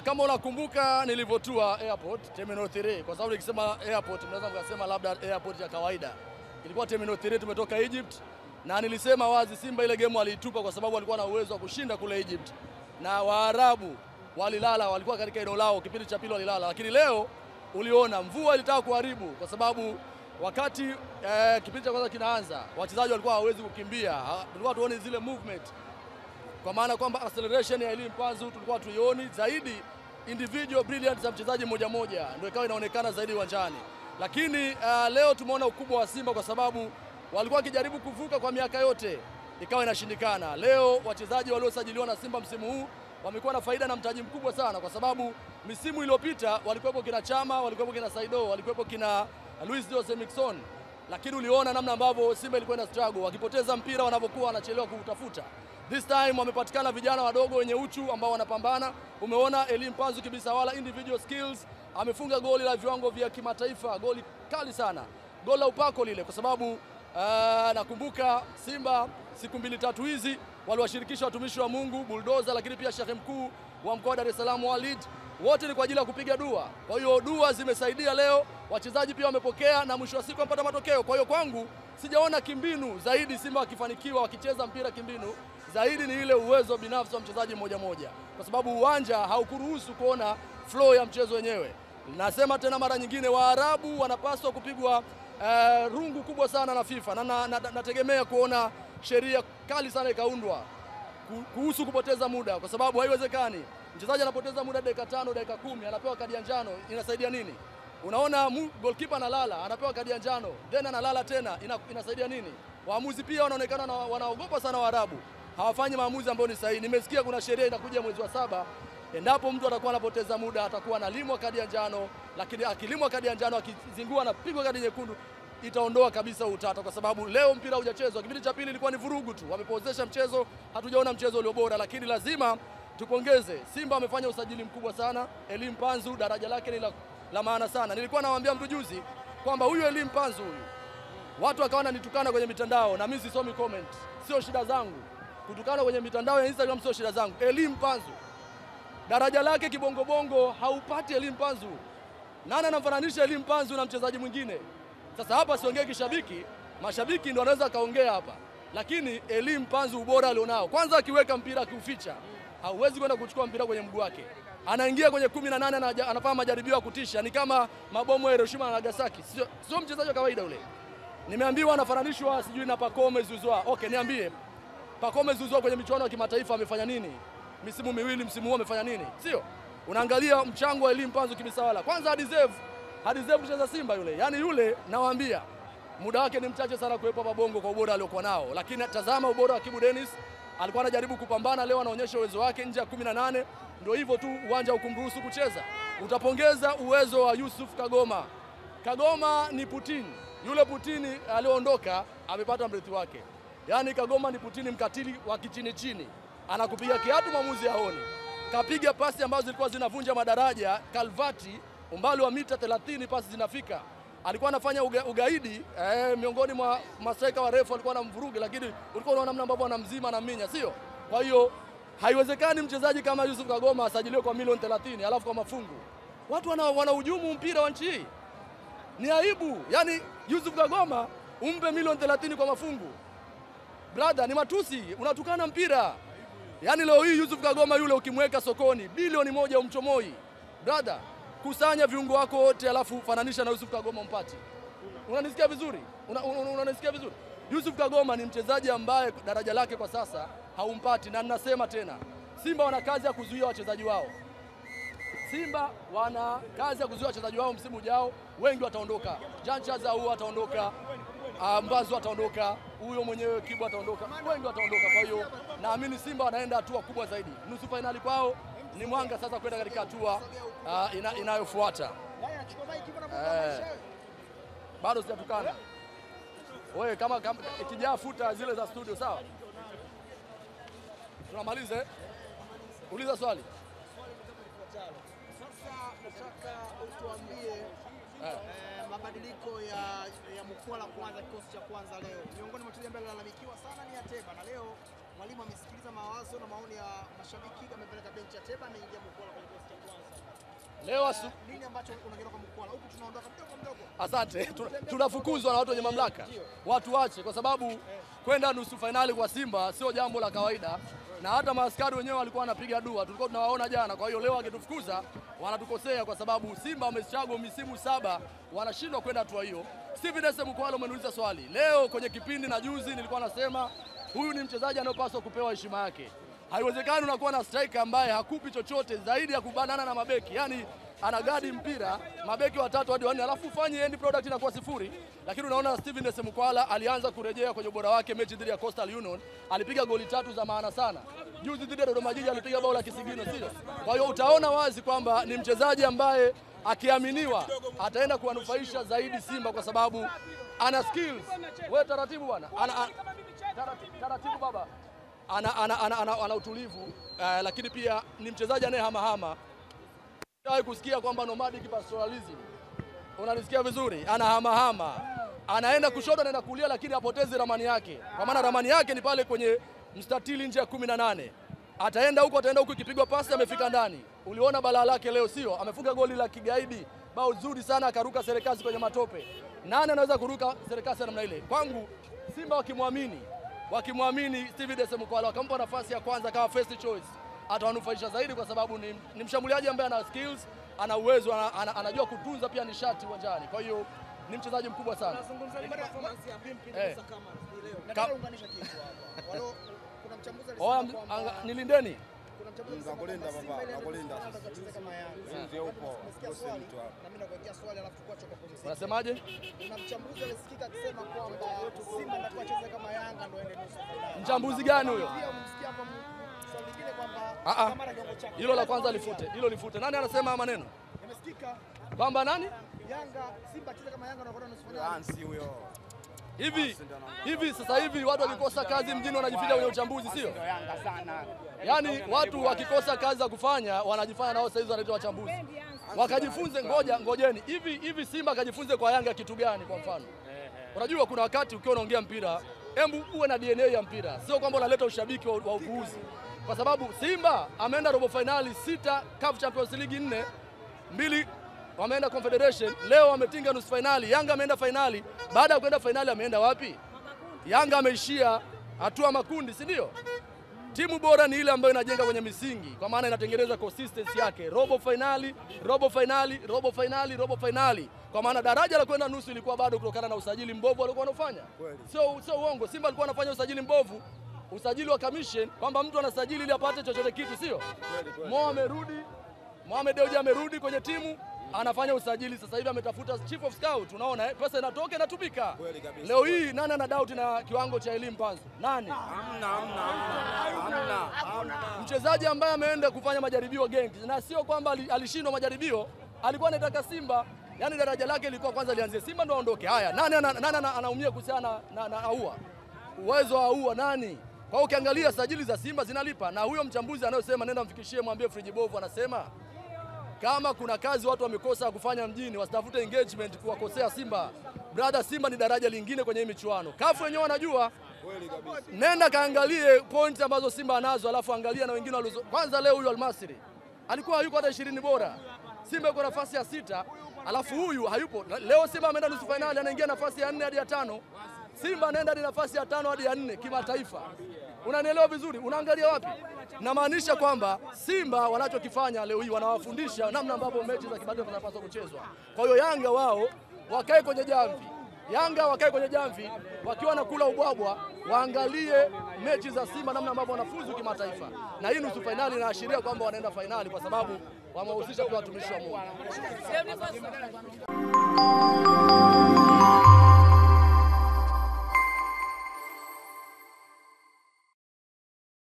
Kama unakumbuka nilivyotua airport Terminal 3, kwa sababu nikisema airport mnaweza mkasema labda airport ya kawaida. Ilikuwa Terminal 3, tumetoka Egypt, na nilisema wazi Simba ile game walitupa kwa sababu walikuwa na uwezo wa kushinda kule Egypt. Na Waarabu walilala, walikuwa katika eneo lao, kipindi cha pili walilala. Lakini leo uliona mvua ilitaka kuharibu, kwa sababu wakati kipindi cha kwanza kinaanza wachezaji walikuwa hawawezi kukimbia. Tulikuwa tuone zile movement, kwa maana kwamba acceleration ya Elie Mpanzu tulikuwa tuioni zaidi, individual brilliance za mchezaji mmoja mmoja ndio ikawa inaonekana zaidi uwanjani. Lakini leo tumeona ukubwa wa Simba, kwa sababu walikuwa wakijaribu kuvuka kwa miaka yote ikawa inashindikana. Leo wachezaji waliosajiliwa na Simba msimu huu wamekuwa na faida na mtaji mkubwa sana, kwa sababu misimu iliyopita walikuwepo kina Chama, walikuwepo kina Saido, walikuwepo kina Luis Jose Mixon, lakini uliona namna ambavyo Simba ilikuwa ina struggle, wakipoteza mpira wanapokuwa wanachelewa kuutafuta. This time wamepatikana vijana wadogo wenye uchu ambao wanapambana. Umeona Elie Mpanzu kibisa wala individual skills, amefunga goli la viwango vya kimataifa, goli kali sana, goli la upako lile, kwa sababu nakumbuka Simba siku 2-3 hizi waliwashirikisha watumishi wa Mungu, Bulldozer, lakini pia Sheikh Mkuu wa mkoa wa Dar es Salaam Walid, wote ni kwa ajili ya kupiga dua. Kwa hiyo dua zimesaidia leo, wachezaji pia wamepokea na mwisho wa siku wamepata matokeo. Kwa hiyo kwangu sijaona kimbinu zaidi Simba wakifanikiwa wakicheza mpira kimbinu, zaidi ni ile uwezo binafsi wa mchezaji mmoja mmoja, kwa sababu uwanja haukuruhusu kuona flow ya mchezo wenyewe. Nasema tena mara nyingine, Waarabu wanapaswa kupigwa rungu kubwa sana na FIFA, na nategemea kuona sheria kali sana ikaundwa kuhusu kupoteza muda, kwa sababu haiwezekani mchezaji anapoteza muda dakika 5, dakika 10 anapewa kadi ya njano. Inasaidia nini? Unaona goalkeeper analala, anapewa kadi ya njano, then analala tena, inasaidia nini? Waamuzi pia wanaonekana wanaogopa sana Waarabu, hawafanyi maamuzi ambayo ni sahihi. Nimesikia kuna sheria inakuja mwezi wa 7, endapo mtu atakuwa anapoteza muda atakuwa analimwa kadi ya njano, lakini akilimwa kadi ya njano akizingua na pigwa kadi nyekundu itaondoa kabisa utata, kwa sababu leo mpira hujachezwa. Kipindi cha pili ilikuwa ni vurugu tu, wamepozesha mchezo, hatujaona mchezo ulio bora. Lakini lazima tupongeze Simba, wamefanya usajili mkubwa sana. Elie Mpanzu daraja lake ni la maana sana. Nilikuwa nawaambia mtu juzi kwamba huyu Elie Mpanzu huyu, watu wakaona nitukana kwenye mitandao, na mimi sisomi comment, sio shida zangu. Kutukana kwenye mitandao ya Instagram sio shida zangu. Elie Mpanzu daraja lake kibongobongo haupati Elie Mpanzu. Nani anamfananisha Elie Mpanzu na mchezaji mwingine? Sasa hapa siongee kishabiki, mashabiki ndio wanaweza kaongea hapa. Lakini Elie Mpanzu ubora alionao, kwanza akiweka mpira akiuficha, hauwezi kwenda kuchukua mpira kwenye mguu wake. Anaingia kwenye 18 anafanya majaribio ya kutisha, ni kama mabomu ya Hiroshima na Nagasaki. Sio mchezaji wa kawaida ule. Nimeambiwa anafananishwa sijui na Pacome Zouzoua. Okay, niambie Pacome Zouzoua kwenye michuano ya kimataifa amefanya nini? Misimu miwili, msimu huu amefanya nini? Sio? Unaangalia mchango wa Elie Mpanzu kibisawala. Kwanza hadizevu kucheza Simba yule. Yaani yule nawaambia muda wake ni mchache sana kuwepo hapa Bongo kwa ubora aliokuwa nao. Lakini tazama ubora wa Kibu Dennis, alikuwa anajaribu kupambana, leo anaonyesha uwezo wake nje ya 18. Ndio hivyo tu, uwanja ukumruhusu kucheza. Utapongeza uwezo wa Yusuf Kagoma. Kagoma ni Putin. Yule Putin alioondoka amepata mrithi wake. Yaani Kagoma ni Putin mkatili wa kichini chini. Anakupiga kiatu mwamuzi haoni. Kapiga pasi ambazo zilikuwa zinavunja madaraja, Kalvati, umbali wa mita 30 pasi zinafika. Alikuwa anafanya ugaidi, miongoni mwa mastrika wa refu alikuwa anamvuruga, lakini ulikuwa unaona namna ambavyo anamzima na minya, sio? Kwa hiyo haiwezekani mchezaji kama Yusuf Kagoma asajiliwe kwa milioni 30 alafu kwa mafungu. Watu wanahujumu mpira wa nchi hii. Ni aibu. Yaani Yusuf Kagoma umpe milioni 30 kwa mafungu. Brother, ni matusi, unatukana mpira. Yaani leo hii Yusuf Kagoma yule ukimweka sokoni bilioni 1 umchomoi. Brother, kusanya viungo wako wote alafu fananisha na Yusuf Kagoma mpati. Unanisikia vizuri? Unanisikia vizuri? Yusuf Kagoma ni mchezaji ambaye daraja lake kwa sasa haumpati, na ninasema tena, Simba wana kazi ya kuzuia wachezaji wao. Simba wana kazi ya kuzuia wachezaji wao msimu ujao, wengi wataondoka. Jean Charles Ahoua ataondoka, Mpanzu ataondoka, huyo mwenyewe Kibu ataondoka, wengi wataondoka. Kwa hiyo naamini Simba wanaenda hatua kubwa zaidi. Nusu finali kwao ni mwanga sasa kwenda katika hatua inayofuata. Bado sijatukana. Wewe kama ikijaa futa zile za studio sawa? Tunamaliza. Uliza swali. Sasa nataka utuambie Mabadiliko ya Mukwala kwanza kikosi cha kwanza leo. Miongoni mwa wachezaji ambao walalamikiwa sana ni Ateba, na leo mwalimu amesikiliza mawazo na maoni ya mashabiki, amepeleka benchi ya Ateba, ameingia Mukwala kwenye kikosi cha kwanza. Leo nini ambacho unakiona kwa Mukwala? Huku tunaondoka mdogo. Asante. Tunafukuzwa na watu wenye mamlaka. Watu wache, kwa sababu kwenda nusu finali kwa Simba sio jambo la kawaida, na hata maaskari wenyewe walikuwa wanapiga dua, tulikuwa tunawaona jana. Kwa hiyo leo wakitufukuza wanatukosea, kwa sababu Simba wameshago misimu 7 wanashindwa kwenda hatua hiyo. Steven Dese Mukwala, umeniuliza swali leo kwenye kipindi na juzi nilikuwa nasema huyu ni mchezaji anayopaswa kupewa heshima yake. Haiwezekani unakuwa na striker ambaye hakupi chochote zaidi ya kubanana na mabeki, yani anagadi mpira mabeki 3 hadi 4 alafu ufanye end product inakuwa 0. Lakini unaona Steven Dese Mukwala alianza kurejea kwenye ubora wake mechi dhidi ya Coastal Union, alipiga goli 3 za maana sana. Juzi dhidi ya Dodoma Jiji alipiga bao la kisigino, sio? Kwa hiyo utaona wazi kwamba ni mchezaji ambaye akiaminiwa ataenda kuwanufaisha zaidi Simba, kwa sababu ana skills. Wewe taratibu bwana. Taratibu baba. Ana utulivu, lakini pia ni mchezaji anayehamahama. Unataka kusikia kwamba nomadic pastoralism. Unanisikia vizuri? Anahamahama. Anaenda kushoto, anaenda kulia, lakini hapotezi ramani yake. Kwa maana ramani yake ni pale kwenye mstatili nje ya 18. Ataenda huko ikipigwa pasi amefika ndani. Uliona balaa lake leo, sio? Amefunga goli la kigaidi, bao zuri sana, akaruka Serikasi kwenye matope. Nani anaweza kuruka Serikasi namna ile? Kwangu Simba wakimwamini Steven Dese Mukwala, wakampa nafasi ya kwanza kama first choice, atawanufaisha zaidi, kwa sababu ni mshambuliaji ambaye ana skills, ana uwezo, anajua kutunza pia nishati uwanjani. Kwa hiyo ni mchezaji mkubwa sana. Tunazungumzia performance ya Vimpin Musa kama leo. Nataka unganisha kitu hapa. Wao kuna mchambuzi alisema kwamba nilindeni. Kuna mchambuzi anakulinda baba, anakulinda. Kama Yanga. Ndio upo. Na mimi nakuwekea swali alafu tukua choka position. Unasemaje? Kuna mchambuzi alisikika akisema kwamba Simba ndio acheze kama Yanga ndio ende nusu finali. Mchambuzi gani huyo? Pia umsikia hapa swali lingine kwamba kama kiwango chake. Hilo la kwanza lifute. Hilo lifute. Nani anasema maneno? Nimesikika kwamba nani? Yanga, Simba cheza kama Yanga wanakwenda nusu finali. Ansi huyo. Hivi sasa hivi watu wakikosa kazi mjini wanajificha kwenye uchambuzi, sio? Yanga sana. Yaani watu wakikosa kazi za kufanya wanajifanya nao sasa hivi wanaitwa wachambuzi. Wakajifunze, ngojeni. Hivi Simba akajifunze kwa Yanga kitu gani kwa mfano? Unajua kuna wakati ukiwa unaongea mpira, hebu uwe na DNA ya mpira. Sio kwamba unaleta ushabiki wa upuuzi. Kwa sababu Simba ameenda robo finali 6, CAF Champions League 4, 2 wameenda Confederation, leo wametinga nusu finali. Yanga ameenda finali, baada ya kwenda finali ameenda wapi? Yanga ameishia hatua makundi, si ndio? Timu bora ni ile ambayo inajenga kwenye misingi, kwa maana inatengeneza consistency yake. Robo finali. Kwa maana daraja la kwenda nusu ilikuwa bado kutokana na usajili mbovu walikuwa wanafanya. Sio uongo, Simba alikuwa anafanya usajili mbovu, usajili wa commission, kwamba mtu anasajili ili apate chochote kitu, sio? Mohamed Dewji amerudi kwenye timu, anafanya usajili sasa hivi, ametafuta chief of scout. Unaona pesa inatoka inatumika. Leo hii nani ana doubt na kiwango cha Elie Mpanzu? Nani? Hamna. Mchezaji ambaye ameenda kufanya majaribio Genk, na sio kwamba alishindwa majaribio, alikuwa anataka Simba, yani daraja lake lilikuwa kwanza lianzie Simba ndio aondoke. Haya, nani anaumia kuhusiana na Ahoua? Uwezo wa Ahoua nani? Kwa ukiangalia sajili za Simba zinalipa, na huyo mchambuzi anayosema nenda mfikishie mwambie Friji Bovu anasema kama kuna kazi watu wamekosa kufanya mjini, wasitafute engagement kuwakosea Simba. Brother, Simba ni daraja lingine kwenye hii michuano. CAF wenyewe wanajua. Nenda kaangalie points ambazo Simba anazo, alafu angalia na wengine walizo. Kwanza leo huyu Al-Masri alikuwa hayuko hata 20 bora. Simba yuko nafasi ya 6, alafu huyu hayupo. Leo Simba ameenda nusu finali, anaingia nafasi ya 4 hadi ya 5. Simba anaenda hadi nafasi ya 5 hadi ya 4 kimataifa. Unanielewa vizuri? Unaangalia wapi? Namaanisha kwamba Simba wanachokifanya leo hii wanawafundisha namna ambavyo mechi za kimataifa zinapaswa kuchezwa. Kwa hiyo Yanga wao wakae kwenye jamvi, wakiwa na kula ubwabwa, waangalie mechi za Simba namna ambavyo wanafuzu kimataifa. Na hii nusu finali inaashiria kwamba wanaenda finali, kwa sababu wamehusisha pia watumishi wa Mungu.